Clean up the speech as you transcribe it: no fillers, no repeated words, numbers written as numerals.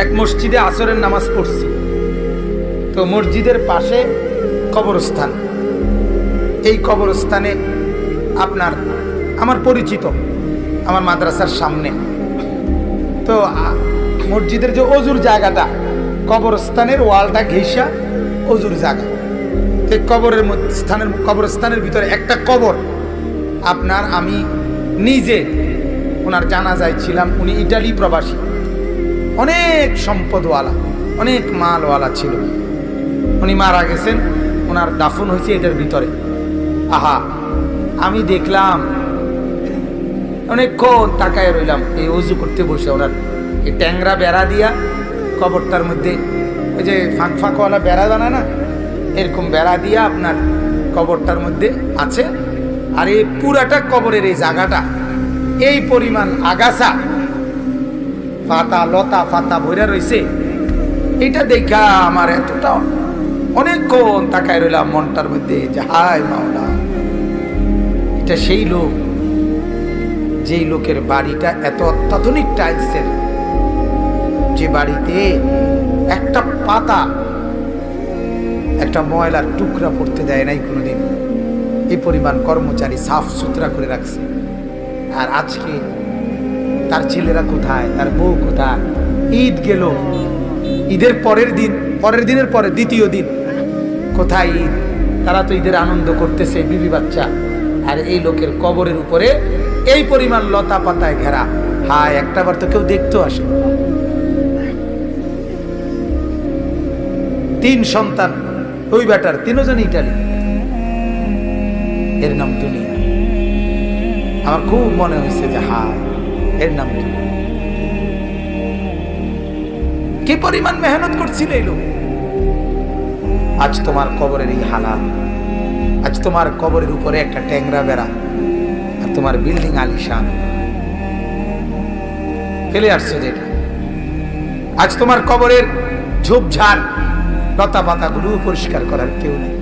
এক মসজিদে আসরের নামাজ পড়ছি, তো মসজিদের পাশে কবরস্থান। এই কবরস্থানে আপনার আমার পরিচিত, আমার মাদ্রাসার সামনে। তো মসজিদের যে অজুর জায়গাটা, কবরস্থানের ওয়ালটা ঘেঁষা অজুর জায়গা। তো কবরস্থানের ভিতরে একটা কবর আপনার, আমি নিজে ওনার জানাজায় ছিলাম। উনি ইটালি প্রবাসী, অনেক সম্পদওয়ালা, অনেক মালওয়ালা ছিল। উনি মারা গেছেন, ওনার দাফন হয়েছে এটার ভিতরে। আহা, আমি দেখলাম, অনেকক্ষণ তাকায় রইলাম এই অজু করতে বসে। ওনার এই ট্যাংরা বেড়া দিয়া কবরটার মধ্যে, ওই যে ফাঁক ফাঁকওয়ালা বেড়া বানায় না, এরকম বেড়া দিয়া আপনার কবরটার মধ্যে আছে। আর এই পুরাটা কবরের এই জায়গাটা এই পরিমাণ আগাছা, পাতা লতা পাতা ভরে রয়েছে। এটা দেখা আমার এতটা অনেকক্ষণ তাকায় রইলাম মনটার মধ্যে যে হায় মাওলা, এটা সেই লোক, যেই লোকের বাড়িটা এত অত্যাধুনিক টাইলসের, যে বাড়িতে একটা পাতা, একটা ময়লার টুকরা পড়তে দেয় নাই কোনোদিন। এই পরিমাণ কর্মচারী সাফ সুতরা করে রাখছে। আর আজকে তার ছেলেরা কোথায়, তার বউ কোথায়? ঈদ গেল, ঈদের পরের দিনের পরে দ্বিতীয় দিন, কোথায় ঈদ? তারা তো ঈদের আনন্দ করতেছে, বিবি বাচ্চা। আর এই লোকের কবরের উপরে এই পরিমাণ লতা পাতায় ঘেরা। হায়, একটাবার তো কেউ দেখতেও আসে। 3 সন্তান, ওই বেটার 3 জন ইটালি, এর নাম দুনিয়া। আমার খুব মনে হয়েছে যে হায়, এর নাম দুনিয়া। কি পরিমাণ মেহনত করছিল এই লোক। আজ তোমার কবরের এই হালাত, আজ তোমার কবরের উপরে একটা ট্যাংরা বেড়া, আর তোমার বিল্ডিং আলিশান ফেলে আসছে যেটা। আজ তোমার কবরের ঝোপঝাড় লতা পাতাগুলো পরিষ্কার করার কেউ নেই।